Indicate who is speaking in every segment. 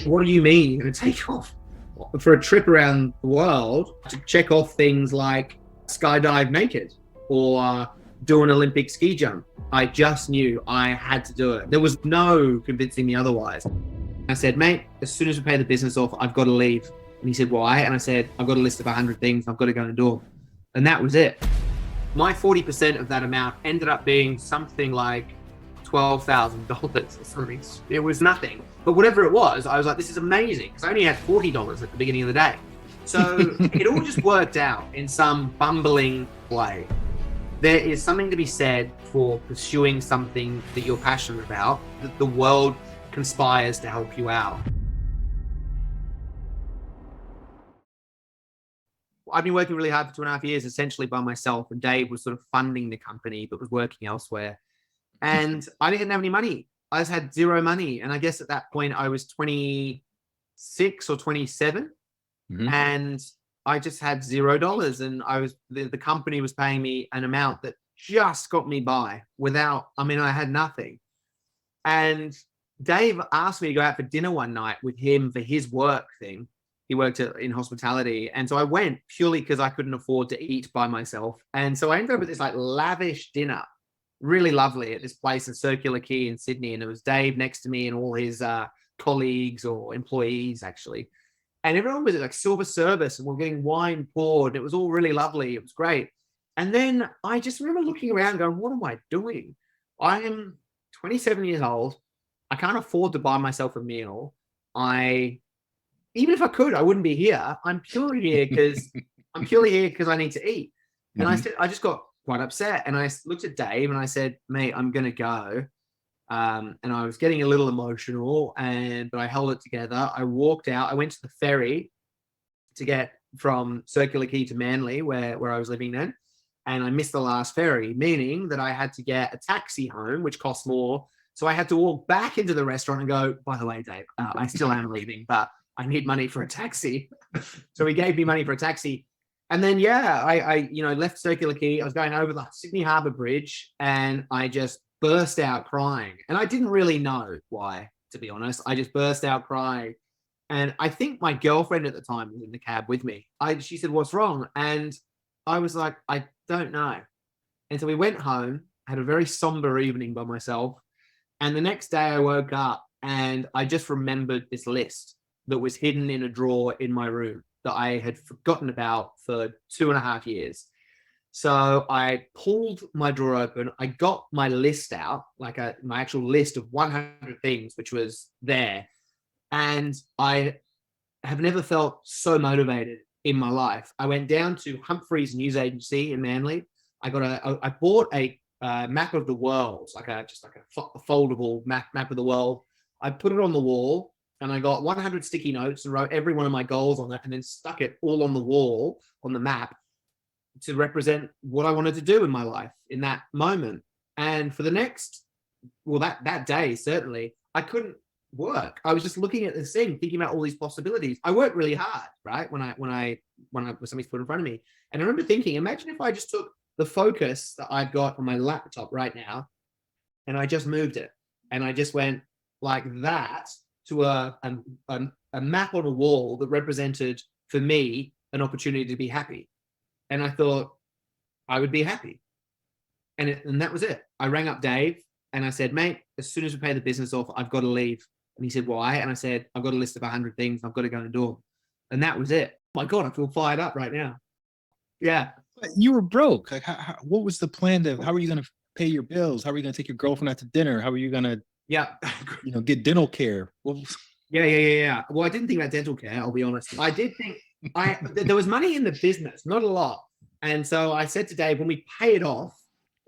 Speaker 1: What do you mean you're going to take off for a trip around the world to check off things like skydive naked or do an Olympic ski jump? I just knew I had to do it. There was no convincing me otherwise. I said, mate, as soon as we pay the business off, I've got to leave. And he said, why? And I said, I've got a list of 100 things. I've got to go and do them. And that was it. My 40% of that amount ended up being something like $12,000 or something. It was nothing. But whatever it was, I was like, this is amazing, because I only had $40 at the beginning of the day. So it all just worked out in some bumbling way. There is something to be said for pursuing something that you're passionate about, that the world conspires to help you out. I've been working really hard for 2.5 years, essentially by myself, and Dave was sort of funding the company, but was working elsewhere. And I didn't have any money. I just had zero money. And I guess at that point I was 26 or 27. Mm-hmm. And I just had $0. And the company was paying me an amount that just got me by I had nothing. And Dave asked me to go out for dinner one night with him for his work thing. He worked in hospitality. And so I went purely because I couldn't afford to eat by myself. And so I ended up with this like lavish dinner, really lovely, at this place in Circular Quay in Sydney. And it was Dave next to me and all his colleagues or employees, actually. And everyone was like silver service and we're getting wine poured. And it was all really lovely. It was great. And then I just remember looking around going, what am I doing? I am 27 years old. I can't afford to buy myself a meal. Even if I could, I wouldn't be here. I'm purely here because I need to eat. And I just got quite upset. And I looked at Dave and I said, mate, I'm going to go. And I was getting a little emotional, but I held it together. I walked out. I went to the ferry to get from Circular Quay to Manly, where I was living then. And I missed the last ferry, meaning that I had to get a taxi home, which cost more. So I had to walk back into the restaurant and go, by the way, Dave, I still am leaving, but I need money for a taxi. So he gave me money for a taxi. And then, I left Circular Quay. I was going over the Sydney Harbour Bridge and I just burst out crying. And I didn't really know why, to be honest. I just burst out crying. And I think my girlfriend at the time was in the cab with me. She said, what's wrong? And I was like, I don't know. And so we went home, had a very somber evening by myself. And the next day I woke up and I just remembered this list that was hidden in a drawer in my room that I had forgotten about for 2.5 years. So I pulled my drawer open. I got my list out, like my actual list of 100 things, which was there. And I have never felt so motivated in my life. I went down to Humphrey's News Agency in Manly. I bought a map of the world, like a foldable map of the world. I put it on the wall. And I got 100 sticky notes and wrote every one of my goals on that and then stuck it all on the wall, on the map, to represent what I wanted to do in my life in that moment. And for the next, that day, certainly, I couldn't work. I was just looking at this thing, thinking about all these possibilities. I worked really hard, right? When something's put in front of me. And I remember thinking, imagine if I just took the focus that I've got on my laptop right now and I just moved it. And I just went like that to a map on a wall that represented, for me, an opportunity to be happy. And I thought I would be happy. And that was it. I rang up Dave and I said, mate, as soon as we pay the business off, I've got to leave. And he said, why? And I said, I've got a list of 100 things. I've got to go and do them. And that was it. My God, I feel fired up right now. Yeah.
Speaker 2: You were broke. Like, what was the plan how are you going to pay your bills? How are you going to take your girlfriend out to dinner? How are you going to get dental care?
Speaker 1: Yeah. Well, I didn't think about dental care, I'll be honest. I did think there was money in the business, not a lot. And so I said to Dave, when we pay it off,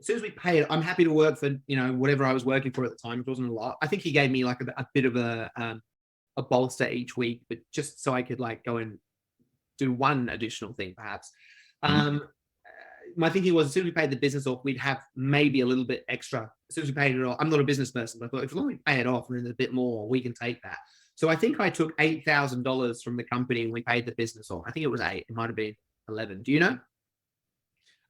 Speaker 1: as soon as we pay it, I'm happy to work for, whatever I was working for at the time. It wasn't a lot. I think he gave me like a bit of a bolster each week, but just so I could like go and do one additional thing, perhaps. My thinking was, as soon as we paid the business off, we'd have maybe a little bit extra. As soon as we paid it off, I'm not a business person, but I thought if we pay it off and then a bit more, we can take that. So I think I took $8,000 from the company when we paid the business off. I think it was 8. It might have been 11. Do you know?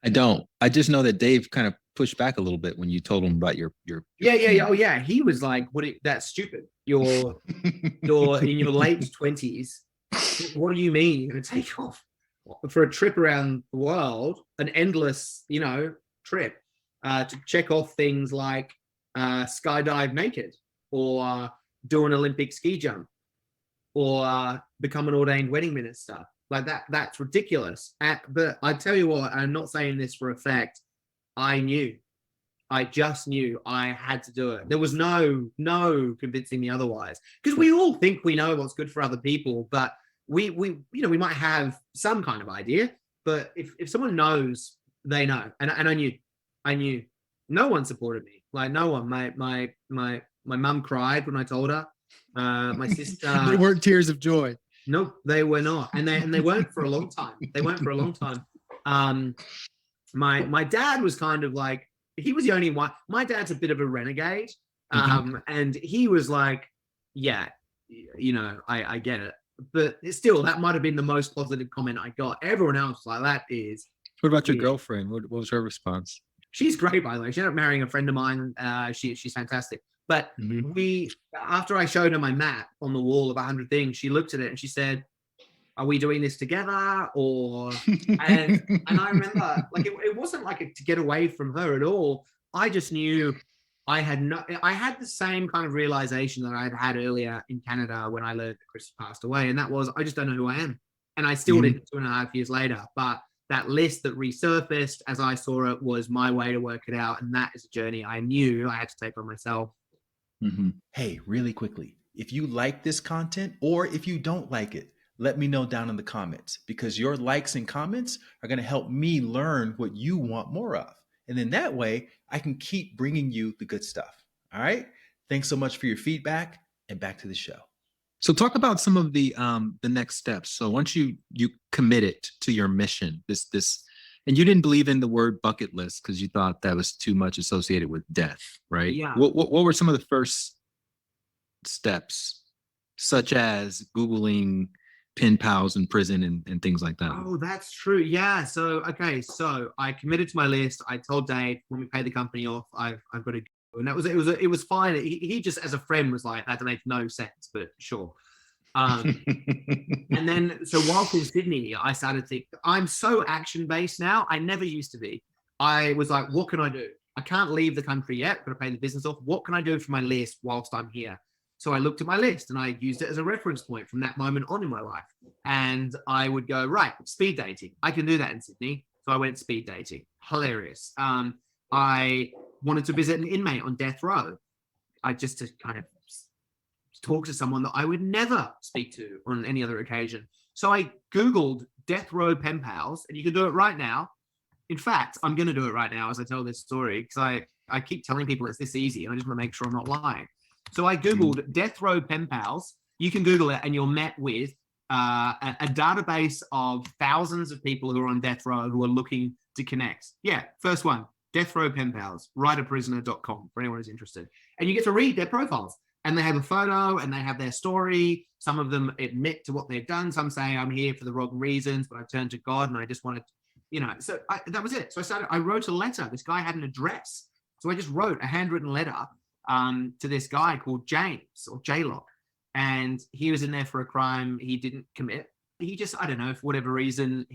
Speaker 2: I don't. I just know that Dave kind of pushed back a little bit when you told him about your
Speaker 1: Yeah. Oh yeah. He was like, that's stupid. You're in your late 20s. What do you mean you're gonna take off for a trip around the world, an endless, trip, to check off things like skydive naked, or do an Olympic ski jump, or become an ordained wedding minister? Like that's ridiculous. But I tell you what, I'm not saying this for a fact. I knew. I just knew I had to do it. There was no convincing me otherwise. Because we all think we know what's good for other people, but we we might have some kind of idea. But if someone knows, they know. And I knew. No one supported me. Like no one. My mum cried when I told her. My sister.
Speaker 2: They weren't tears of joy.
Speaker 1: No, they were not, and they weren't for a long time. They weren't for a long time. My dad was kind of like, he was the only one. My dad's a bit of a renegade, and he was like, yeah, I get it, but still, that might have been the most positive comment I got. Everyone else like that is.
Speaker 2: What about your girlfriend? What was her response?
Speaker 1: She's great, by the way. She ended up marrying a friend of mine. She's fantastic. But after I showed her my map on the wall of 100 things, she looked at it and she said, "Are we doing this together?" Or and I remember, like, it wasn't like to get away from her at all. I just knew I had the same kind of realization that I'd had earlier in Canada when I learned that Chris passed away, and that was, I just don't know who I am, and I still didn't 2.5 years later. But that list that resurfaced as I saw it was my way to work it out, and that is a journey I knew I had to take on myself.
Speaker 3: Hey, really quickly, if you like this content or if you don't like it, let me know down in the comments, because your likes and comments are going to help me learn what you want more of. And then that way I can keep bringing you the good stuff. All right. Thanks so much for your feedback, and back to the show.
Speaker 2: So talk about some of the next steps. So once you committed to your mission, this, and you didn't believe in the word bucket list because you thought that was too much associated with death, right?
Speaker 1: Yeah.
Speaker 2: What were some of the first steps, such as Googling pen pals in prison and things like that?
Speaker 1: Oh, that's true. Yeah. So I committed to my list. I told Dave, when we paid the company off, I've got to go. And it was fine. He just, as a friend, was like, that makes no sense, but sure. And then, so whilst in Sydney, I started to think, I'm so action-based now. I never used to be. I was like, what can I do? I can't leave the country yet. I've got to pay the business off. What can I do for my list whilst I'm here? So I looked at my list and I used it as a reference point from that moment on in my life. And I would go, right, speed dating. I can do that in Sydney. So I went speed dating. Hilarious. I wanted to visit an inmate on death row. Just to kind of talk to someone that I would never speak to on any other occasion. So I Googled death row pen pals, and you can do it right now. In fact, I'm going to do it right now as I tell this story, because I keep telling people it's this easy, and I just want to make sure I'm not lying. So I Googled death row pen pals. You can Google it, and you're met with a database of thousands of people who are on death row who are looking to connect. Yeah, first one, death row pen pals, writeaprisoner.com for anyone who's interested. And you get to read their profiles. And they have a photo and they have their story. Some of them admit to what they've done. Some say, I'm here for the wrong reasons, but I've turned to God and I just wanted, so that was it. So I wrote a letter. This guy had an address. So I just wrote a handwritten letter to this guy called James, or J-Lock. And he was in there for a crime he didn't commit. He just, I don't know, for whatever reason,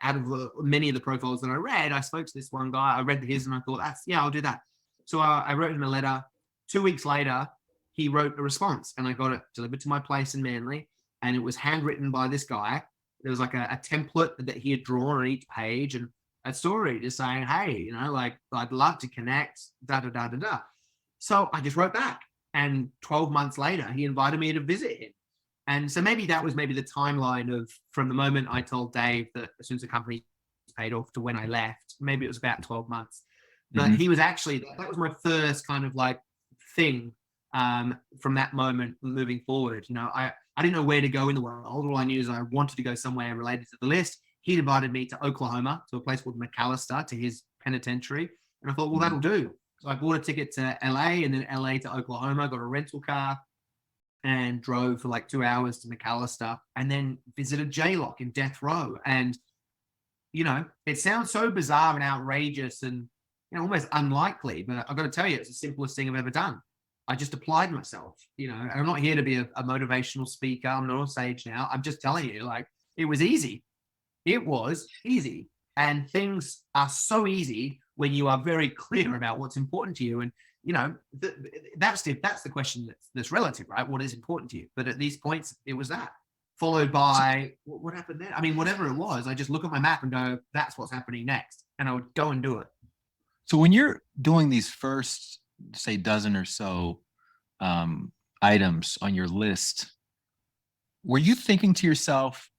Speaker 1: out of many of the profiles that I read, I spoke to this one guy. I read his and I thought, I'll do that. So I wrote him a letter. 2 weeks later, he wrote a response, and I got it delivered to my place in Manly, and it was handwritten by this guy. There was like a template that he had drawn on each page, and a story just saying, hey, like, I'd love to connect, da-da-da-da-da. So I just wrote back, and 12 months later, he invited me to visit him. And so maybe that was the timeline of from the moment I told Dave that as soon as the company was paid off to when I left. Maybe it was about 12 months. But he was actually, that was my first kind of like thing from that moment moving forward. I didn't know where to go in the world. All I knew is I wanted to go somewhere related to the list. He invited me to Oklahoma, to a place called McAllister, to his penitentiary. And I thought, well, that'll do. So I bought a ticket to LA, and then LA to Oklahoma, got a rental car and drove for like 2 hours to McAllister, and then visited J-Lock in death row. And it sounds so bizarre and outrageous and, almost unlikely, but I've got to tell you, it's the simplest thing I've ever done. I just applied myself, and I'm not here to be a motivational speaker. I'm not on stage now. I'm just telling you, like, it was easy. It was easy. And things are so easy when you are very clear about what's important to you. And, that's the question that's relative, right? What is important to you? But at these points, it was that. Followed by, what happened there? I mean, whatever it was, I just look at my map and go, that's what's happening next. And I would go and do it.
Speaker 2: So when you're doing these first, say, dozen or so items on your list, were you thinking to yourself,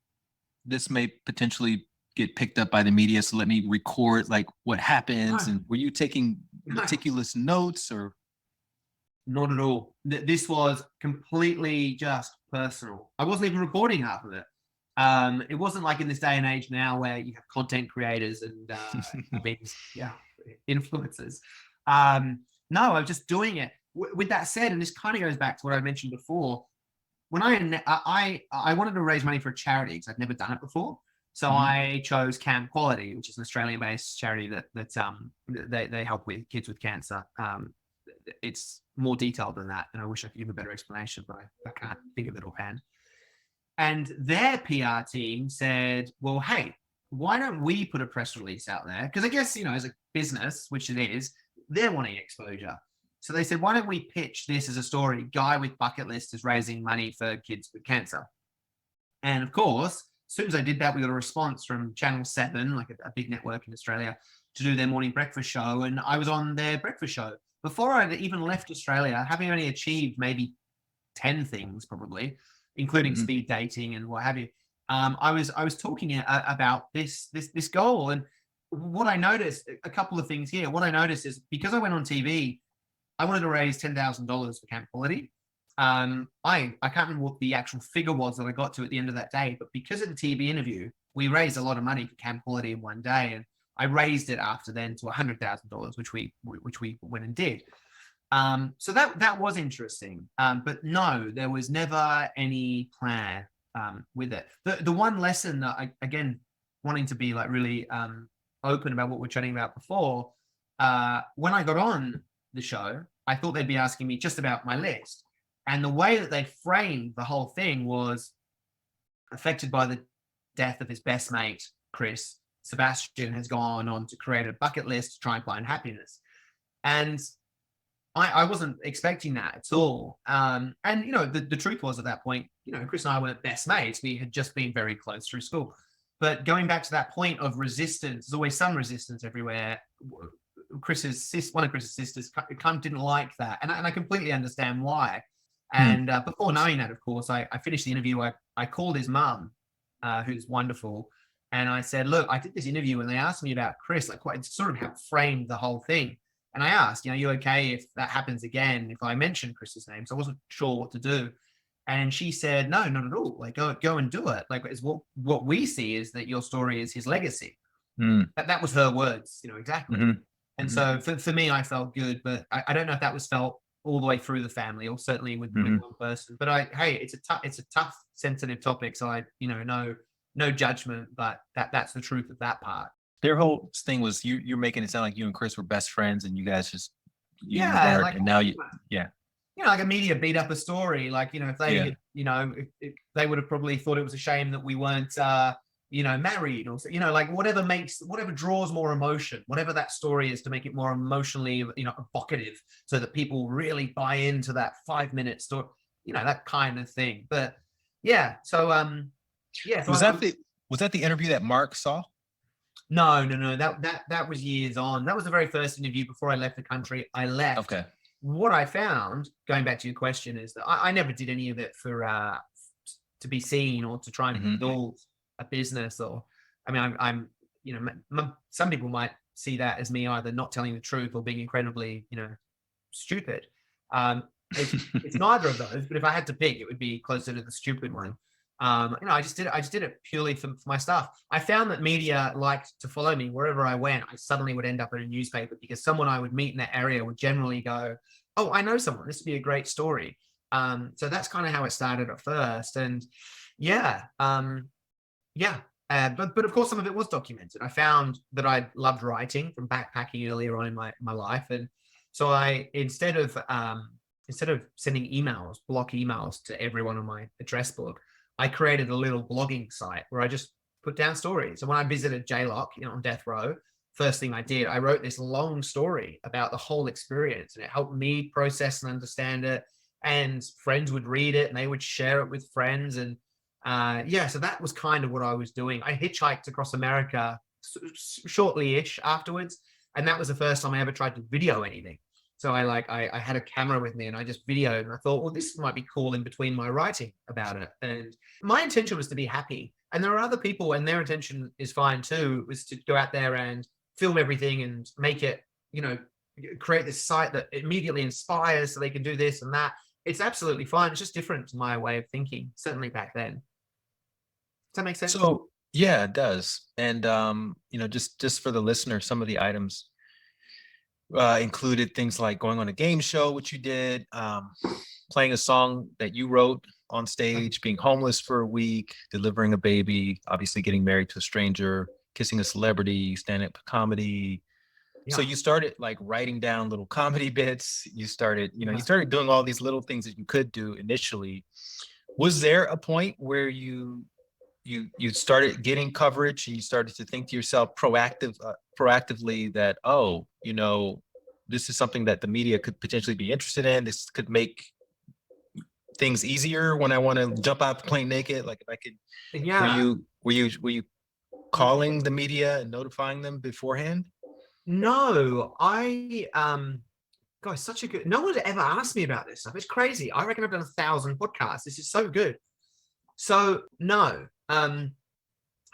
Speaker 2: this may potentially get picked up by the media, so let me record like what happens? And were you taking meticulous notes or?
Speaker 1: Not at all. This was completely just personal. I wasn't even recording half of it. It wasn't like in this day and age now where you have content creators and influencers. No, I was just doing it. With that said, and this kind of goes back to what I mentioned before, when I wanted to raise money for a charity because I'd never done it before. So I chose Camp Quality, which is an Australian-based charity that they help with kids with cancer. It's more detailed than that, and I wish I could give a better explanation, but I can't think of it offhand. And their PR team said, well, hey, why don't we put a press release out there? Because I guess, as a business, which it is, they're wanting exposure. So they said, why don't we pitch this as a story? Guy with bucket list is raising money for kids with cancer. And of course, as soon as I did that, we got a response from Channel 7, like a big network in Australia, to do their morning breakfast show. And I was on their breakfast show. Before I'd even left Australia, having only achieved maybe 10 things probably, including speed dating and what have you, I was talking about this goal. And what I noticed, a couple of things here. What I noticed is because I went on TV, I wanted to raise $10,000 for Camp Quality. I can't remember what the actual figure was that I got to at the end of that day, but because of the TV interview, we raised a lot of money for Camp Quality in one day, and I raised it after then to $100,000, which we went and did. So that was interesting. But no, there was never any plan with it. The one lesson that I, again, wanting to be like really open about what we're chatting about before, when I got on the show, I thought they'd be asking me just about my list. And the way that they framed the whole thing was affected by the death of his best mate, Chris. Sebastian has gone on to create a bucket list to try and find happiness. And I wasn't expecting that at all. And, the truth was at that point, Chris and I weren't best mates. We had just been very close through school. But going back to that point of resistance, there's always some resistance everywhere. One of Chris's sisters kind of didn't like that. And I completely understand why. And before knowing that, of course, I finished the interview. I called his mum, who's wonderful. And I said, look, I did this interview and they asked me about Chris, like quite sort of how framed the whole thing. And I asked, you okay if that happens again, if I mention Chris's name? So I wasn't sure what to do. And she said, no, not at all. Like, go and do it. Like, it's what we see is that your story is his legacy. That was her words, exactly. And so for me, I felt good, but I don't know if that was felt all the way through the family or certainly with one person. But it's a tough, sensitive topic. So I, no judgment, but that's the truth of that part.
Speaker 2: Their whole thing was you're making it sound like you and Chris were best friends and you guys just
Speaker 1: like,
Speaker 2: and now
Speaker 1: like a media beat up a story, like if they if they would have probably thought it was a shame that we weren't married, or like whatever draws more emotion, whatever that story is, to make it more emotionally evocative so that people really buy into that 5-minute story, that kind of thing. But so
Speaker 2: was that the interview that Mark saw?
Speaker 1: No, that was years on. That was the very first interview before I left the country. I left.
Speaker 2: Okay. What
Speaker 1: I found, going back to your question, is that I never did any of it for to be seen or to try and build a business. Or I'm some people might see that as me either not telling the truth or being incredibly stupid. It's neither of those, but if I had to pick, it would be closer to the stupid one. I just did it purely for my stuff. I found that media liked to follow me wherever I went. I suddenly would end up in a newspaper because someone I would meet in that area would generally go, oh, I know someone, this would be a great story. So that's kind of how it started at first. And But of course, some of it was documented. I found that I loved writing from backpacking earlier on in my life, and so I instead of sending emails, block emails to everyone on my address book, I created a little blogging site where I just put down stories. And when I visited JLock, on death row, first thing I did, I wrote this long story about the whole experience, and it helped me process and understand it. And friends would read it and they would share it with friends. And so that was kind of what I was doing. I hitchhiked across America shortly-ish afterwards, and that was the first time I ever tried to video anything. So I had a camera with me and I just videoed, and I thought, well, this might be cool in between my writing about it. And my intention was to be happy. And there are other people, and their intention is fine too, was to go out there and film everything and make it, create this site that immediately inspires so they can do this and that. It's absolutely fine. It's just different to my way of thinking, certainly back then. Does that make sense?
Speaker 2: So yeah, it does. And just for the listener, some of the items included things like going on a game show, which you did, playing a song that you wrote on stage, being homeless for a week, delivering a baby, obviously getting married to a stranger, kissing a celebrity, stand-up comedy.
Speaker 1: Yeah.
Speaker 2: So you started like writing down little comedy bits. You started, you started doing all these little things that you could do initially. Was there a point where you started getting coverage and you started to think to yourself proactively that, this is something that the media could potentially be interested in. This could make things easier when I want to jump out the plane naked. Like if I could,
Speaker 1: yeah.
Speaker 2: Were you calling the media and notifying them beforehand?
Speaker 1: No, guys, such a good, no one ever asked me about this stuff. It's crazy. I reckon I've done 1,000 podcasts. This is so good. So no, as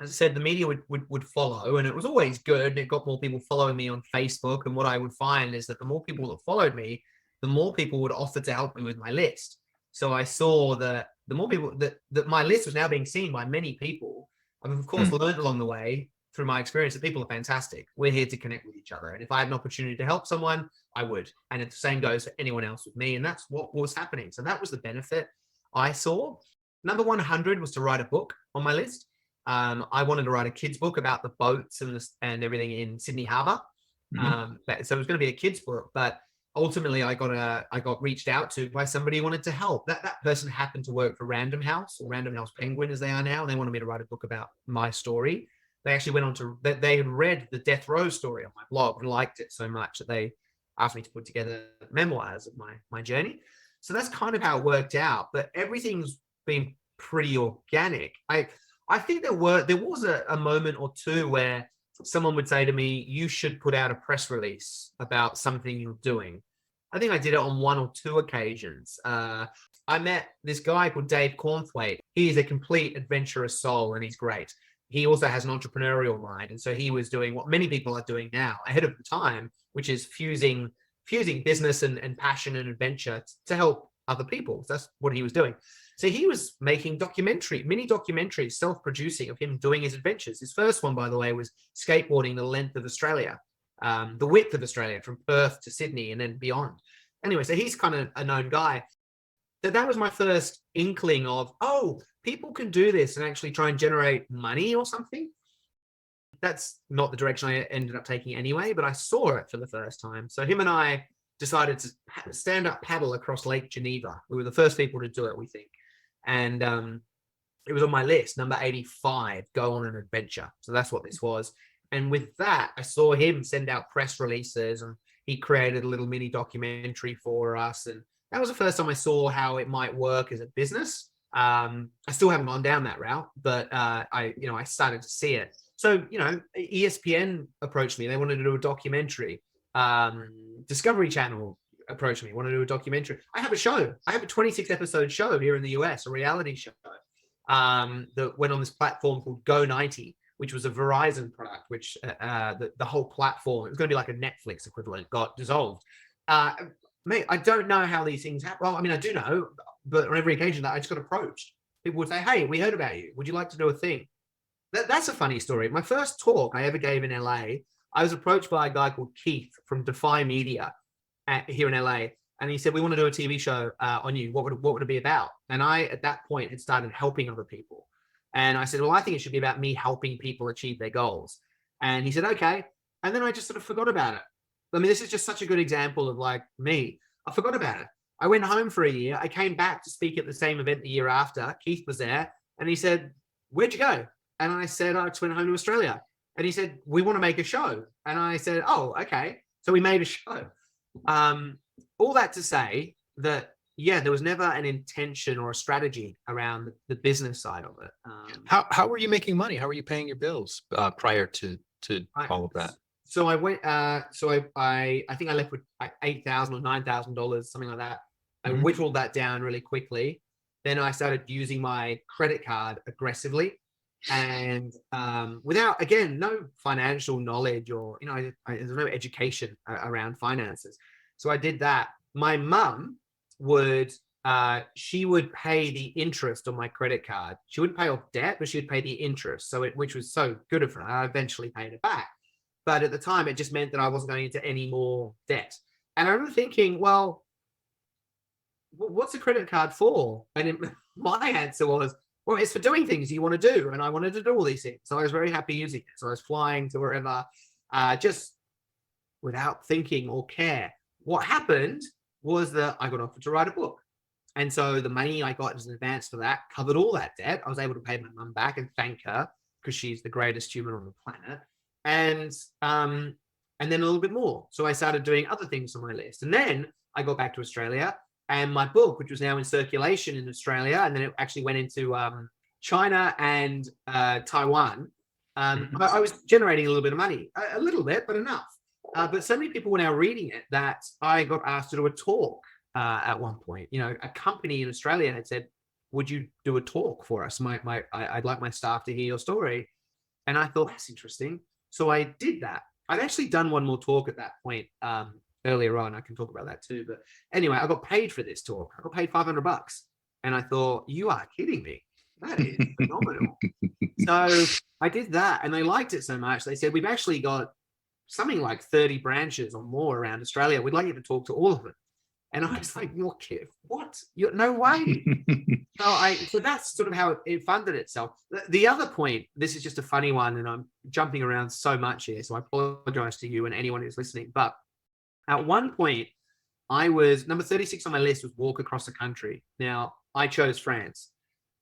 Speaker 1: I said, the media would follow, and it was always good. It got more people following me on Facebook. And what I would find is that the more people that followed me, the more people would offer to help me with my list. So I saw that the more people that my list was now being seen by many people. I've of course learned along the way through my experience that people are fantastic. We're here to connect with each other. And if I had an opportunity to help someone, I would. And the same goes for anyone else with me. And that's what was happening. So that was the benefit I saw. Number 100 was to write a book on my list. I wanted to write a kid's book about the boats and everything in Sydney Harbour. So it was going to be a kid's book, but ultimately I got reached out to by somebody who wanted to help. That person happened to work for Random House, or Random House Penguin as they are now, and they wanted me to write a book about my story. They actually went on to, they had read the death row story on my blog and liked it so much that they asked me to put together memoirs of my journey. So that's kind of how it worked out. But everything's been pretty organic. I think there was a moment or two where someone would say to me, you should put out a press release about something you're doing. I think I did it on 1 or 2 occasions. I met this guy called Dave Cornthwaite. He is a complete adventurous soul, and he's great. He also has an entrepreneurial mind. And so he was doing what many people are doing now ahead of the time, which is fusing business and passion and adventure to help other people. So that's what he was doing. So he was making mini documentaries, self-producing, of him doing his adventures. His first one, by the way, was skateboarding the length of Australia, the width of Australia, from Perth to Sydney and then beyond. Anyway, so he's kind of a known guy. That was my first inkling of, people can do this and actually try and generate money or something. That's not the direction I ended up taking anyway, but I saw it for the first time. So him and I decided to stand up paddle across Lake Geneva. We were the first people to do it, we think. And it was on my list, number 85, go on an adventure. So that's what this was. And with that, I saw him send out press releases, and he created a little mini documentary for us. And that was the first time I saw how it might work as a business. I still haven't gone down that route, but I started to see it. So, ESPN approached me. They wanted to do a documentary. Discovery Channel approached me, wanted to do a documentary. I have a show. I have a 26-episode show here in the US, a reality show that went on this platform called Go 90, which was a Verizon product, which the whole platform, it was going to be like a Netflix equivalent, got dissolved. Mate, I don't know how these things happen. Well, I mean, I do know, but on every occasion that I just got approached. People would say, hey, we heard about you. Would you like to do a thing? That's a funny story. My first talk I ever gave in LA, I was approached by a guy called Keith from Defy Media here in LA. And he said, we want to do a TV show on you. What would it be about? And I, at that point, had started helping other people. And I said, well, I think it should be about me helping people achieve their goals. And he said, okay. And then I just sort of forgot about it. I mean, this is just such a good example of like me. I forgot about it. I went home for a year. I came back to speak at the same event the year after. Keith was there and he said, where'd you go? And I said, I just went home to Australia. And he said, we want to make a show. And I said, oh, okay. So we made a show. All that to say that, yeah, there was never an intention or a strategy around the business side of it.
Speaker 2: How were you making money? How were you paying your bills prior to all of that?
Speaker 1: So I went, I think I left with like $8,000 or $9,000, something like that. I whittled that down really quickly. Then I started using my credit card aggressively, and without, again, no financial knowledge or, there's no education around finances. So I did that. My mum would, she would pay the interest on my credit card. She wouldn't pay off debt, but she would pay the interest. So which was so good of her. I eventually paid it back. But at the time, it just meant that I wasn't going into any more debt. And I remember thinking, well, what's a credit card for? And my answer was, well, it's for doing things you want to do. And I wanted to do all these things. So I was very happy using it. So I was flying to wherever, just without thinking or care. What happened was that I got offered to write a book. And so the money I got as an advance for that covered all that debt. I was able to pay my mum back and thank her because she's the greatest human on the planet. And then a little bit more. So I started doing other things on my list. And then I got back to Australia, and my book, which was now in circulation in Australia, and then it actually went into China and Taiwan. I was generating a little bit of money, a little bit, but enough. But so many people were now reading it that I got asked to do a talk at one point. A company in Australia had said, would you do a talk for us? I'd like my staff to hear your story. And I thought, that's interesting. So I did that. I'd actually done one more talk at that point earlier on. I can talk about that too. But anyway, I got paid for this talk. I got paid $500. And I thought, you are kidding me. That is phenomenal. So I did that, and they liked it so much. They said, we've actually got something like 30 branches or more around Australia. We'd like you to talk to all of them. And I was like, what? No way. So that's sort of how it funded itself. The other point, this is just a funny one, and I'm jumping around so much here, so I apologize to you and anyone who's listening. But at one point, I was number 36 on my list was walk across the country. Now, I chose France.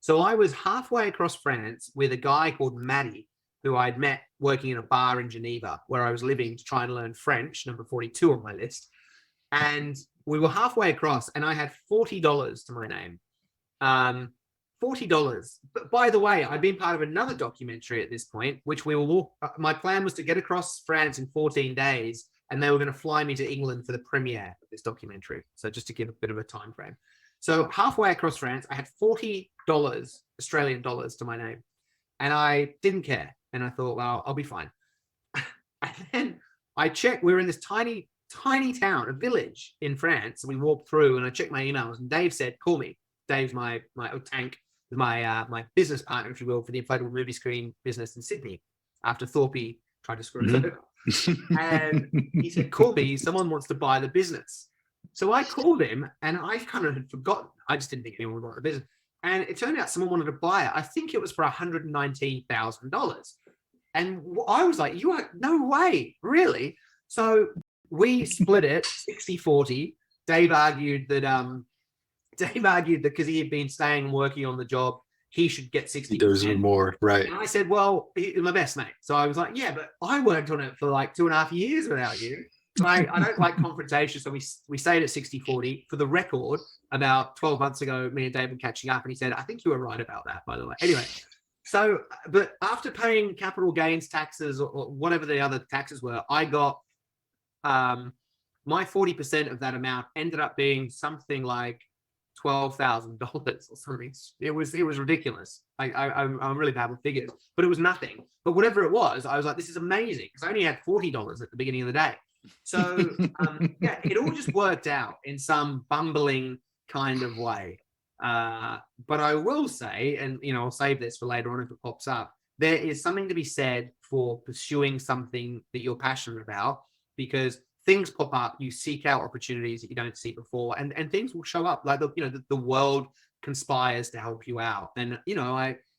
Speaker 1: So I was halfway across France with a guy called Matty, who I'd met working in a bar in Geneva, where I was living to try and learn French, number 42 on my list. And we were halfway across, and I had $40 to my name. $40. But by the way, I'd been part of another documentary at this point, which we will my plan was to get across France in 14 days, and they were going to fly me to England for the premiere of this documentary. So just to give a bit of a time frame. So halfway across France, I had $40 Australian dollars to my name, and I didn't care. And I thought, well, I'll be fine. And then I checked, we were in this tiny town, a village in France. And we walked through, and I checked my emails, and Dave said, call me. Dave's my tank, my business partner, if you will, for the inflatable movie screen business in Sydney, after Thorpe tried to screw us over. And he said, call me, someone wants to buy the business. So I called him, and I kind of had forgotten. I just didn't think anyone would want the business. And it turned out someone wanted to buy it. I think it was for $190,000. And I was like, no way, really? So we split it 60-40. Dave argued that because he had been staying and working on the job, he should get 60%.
Speaker 2: There's more, right?
Speaker 1: And I said, well, he's my best mate. So I was like, yeah, but I worked on it for like 2.5 years without you. I don't like confrontation. So we stayed at 60-40. For the record, about 12 months ago, me and Dave were catching up, and he said, I think you were right about that, by the way. Anyway, so, but after paying capital gains taxes or whatever the other taxes were, I got my 40% of that amount ended up being something like $12,000 or something. It was ridiculous. I'm really bad with figures, but it was nothing. But whatever it was, I was like, this is amazing, because I only had $40 at the beginning of the day. So yeah, it all just worked out in some bumbling kind of way. But I will say, and I'll save this for later on if it pops up, there is something to be said for pursuing something that you're passionate about, because things pop up, you seek out opportunities that you don't see before, and things will show up. Like the world conspires to help you out. And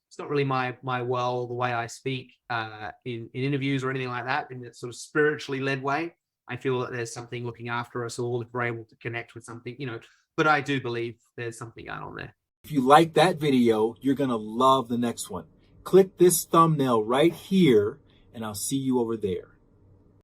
Speaker 1: It's not really my world, the way I speak in interviews or anything like that, in that sort of spiritually led way. I feel that there's something looking after us all if we're able to connect with something, but I do believe there's something going on there.
Speaker 4: If you like that video, you're going to love the next one. Click this thumbnail right here, and I'll see you over there.